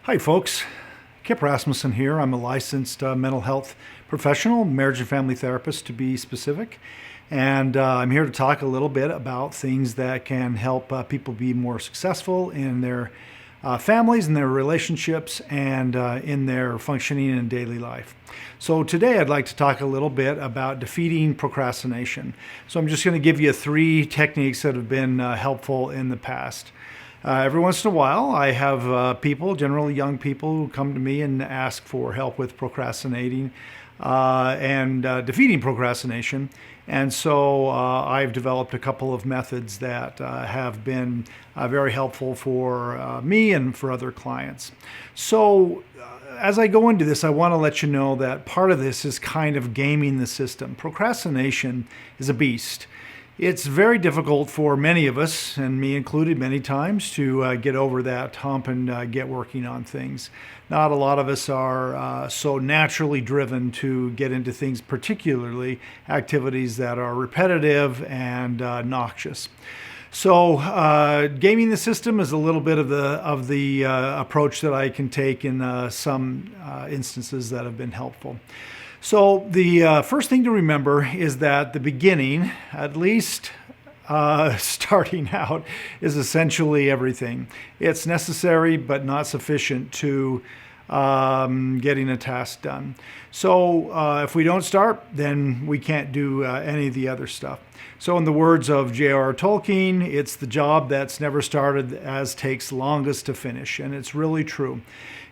Hi, folks. Kip Rasmussen here. I'm a licensed mental health professional, marriage and family therapist to be specific. And I'm here to talk a little bit about things that can help people be more successful in their families and their relationships and in their functioning in daily life. So today I'd like to talk a little bit about defeating procrastination. So I'm just going to give you 3 techniques that have been helpful in the past. Every once in a while, I have people, generally young people, who come to me and ask for help with procrastinating and defeating procrastination. And so I've developed a couple of methods that have been very helpful for me and for other clients. So as I go into this, I want to let you know that part of this is kind of gaming the system. Procrastination is a beast. It's very difficult for many of us, and me included many times, to get over that hump and get working on things. Not a lot of us are so naturally driven to get into things, particularly activities that are repetitive and noxious. So gaming the system is a little bit of the approach that I can take in some instances that have been helpful. So the first thing to remember is that the beginning, at least starting out, is essentially everything. It's necessary but not sufficient to getting a task done. So if we don't start, then we can't do any of the other stuff. So in the words of J.R.R. Tolkien, it's the job that's never started as takes longest to finish. And it's really true.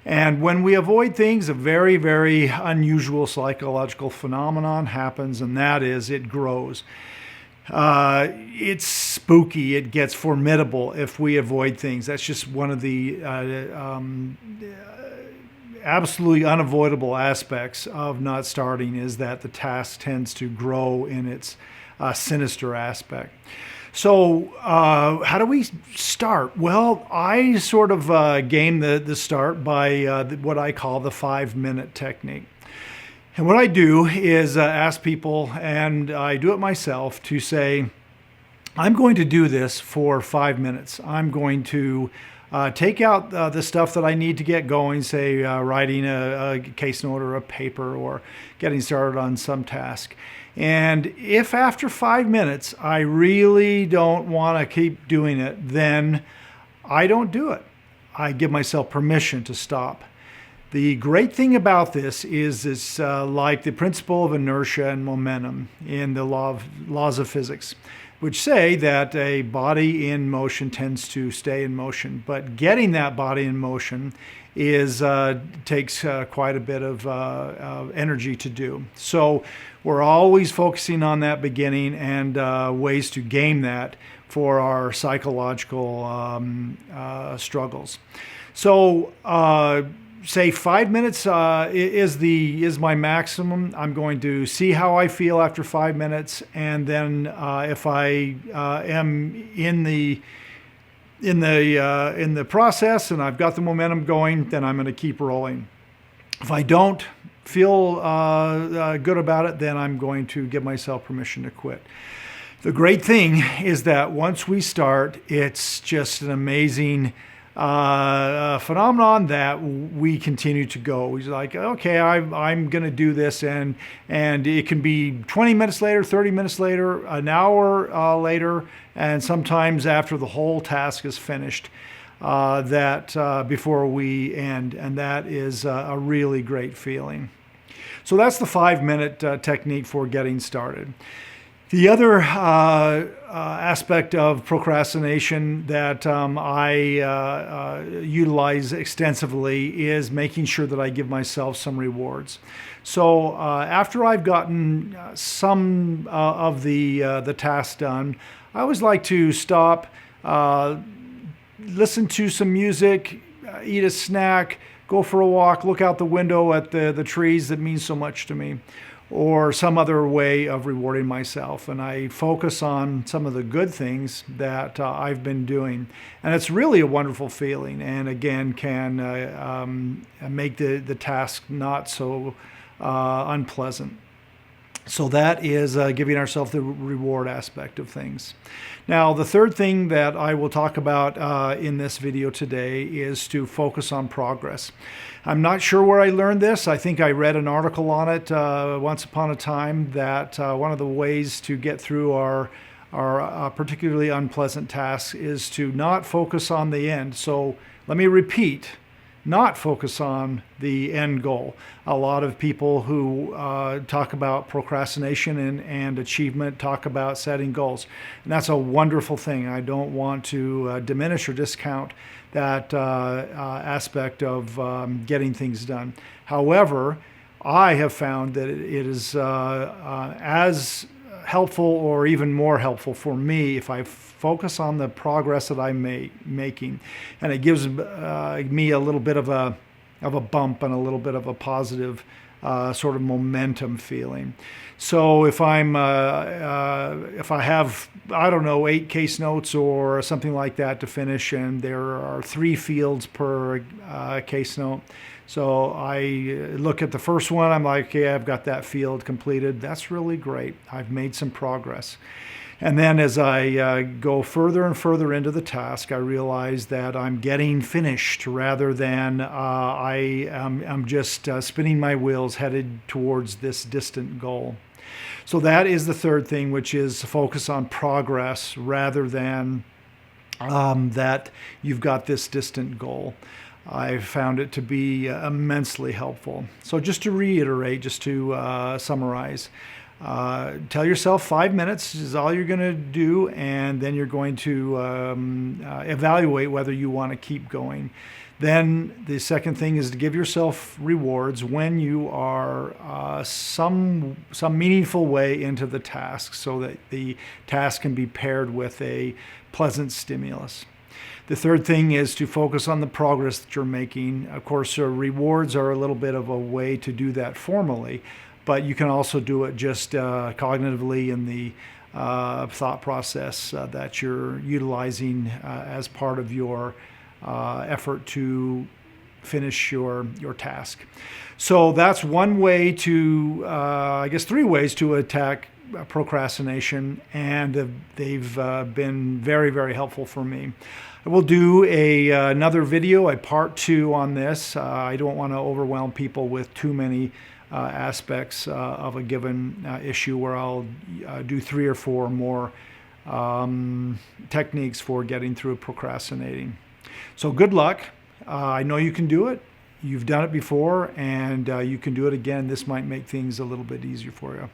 And when we avoid things, a very, very unusual psychological phenomenon happens, and that is it grows. It's spooky. It gets formidable if we avoid things. That's just one of the absolutely unavoidable aspects of not starting, is that the task tends to grow in its sinister aspect. So how do we start? Well, I sort of game the start by what I call the 5-minute technique. And what I do is ask people, and I do it myself, to say, I'm going to do this for 5 minutes. I'm going to take out the stuff that I need to get going, say writing a case note or a paper or getting started on some task. And if after 5 minutes I really don't want to keep doing it, then I don't do it. I give myself permission to stop. The great thing about this is it's like the principle of inertia and momentum in the laws of physics, which say that a body in motion tends to stay in motion. But getting that body in motion takes quite a bit of energy to do. So we're always focusing on that beginning and ways to game that for our psychological struggles. So say 5 minutes is my maximum. I'm going to see how I feel after 5 minutes, and then if I am in the process and I've got the momentum going, then I'm going to keep rolling. If I don't feel good about it, then I'm going to give myself permission to quit. The great thing is that once we start, it's just an amazing phenomenon that we continue to go. He's like, okay, I'm going to do this, and it can be 20 minutes later, 30 minutes later, an hour later, and sometimes after the whole task is finished, before we end, and that is a really great feeling. So that's the 5-minute technique for getting started. The other aspect of procrastination that I utilize extensively is making sure that I give myself some rewards. So after I've gotten some of the tasks done, I always like to stop, listen to some music, eat a snack, go for a walk, look out the window at the trees that mean so much to me, or some other way of rewarding myself. And I focus on some of the good things that I've been doing. And it's really a wonderful feeling, and again, can make the task not so unpleasant. So that is giving ourselves the reward aspect of things. Now, the third thing that I will talk about in this video today is to focus on progress. I'm not sure where I learned this. I think I read an article on it once upon a time that one of the ways to get through our particularly unpleasant tasks is to not focus on the end. So let me repeat. Not focus on the end goal. A lot of people who talk about procrastination and achievement talk about setting goals. And that's a wonderful thing. I don't want to diminish or discount that aspect of getting things done. However, I have found that it is as helpful or even more helpful for me if I focus on the progress that I'm making, and it gives me a little bit of a bump and a little bit of a positive sort of momentum feeling. So if I have, I don't know, 8 case notes or something like that to finish, and there are 3 fields per case note. So I look at the first one, I'm like, okay, I've got that field completed. That's really great. I've made some progress. And then as I go further and further into the task, I realize that I'm getting finished rather than I'm just spinning my wheels headed towards this distant goal. So that is the third thing, which is focus on progress rather than that you've got this distant goal. I found it to be immensely helpful. So just to reiterate, just to summarize, tell yourself 5 minutes is all you're going to do, and then you're going to evaluate whether you want to keep going. Then the second thing is to give yourself rewards when you are some meaningful way into the task, so that the task can be paired with a pleasant stimulus. The third thing is to focus on the progress that you're making. Of course, rewards are a little bit of a way to do that formally, but you can also do it just cognitively in the thought process that you're utilizing as part of your effort to finish your task. So that's one way to, I guess 3 ways to attack procrastination, and they've been very, very helpful for me. I will do another video, a part 2 on this. I don't want to overwhelm people with too many aspects of a given issue, where I'll do 3 or 4 more techniques for getting through procrastinating. So good luck. I know you can do it. You've done it before, and you can do it again. This might make things a little bit easier for you.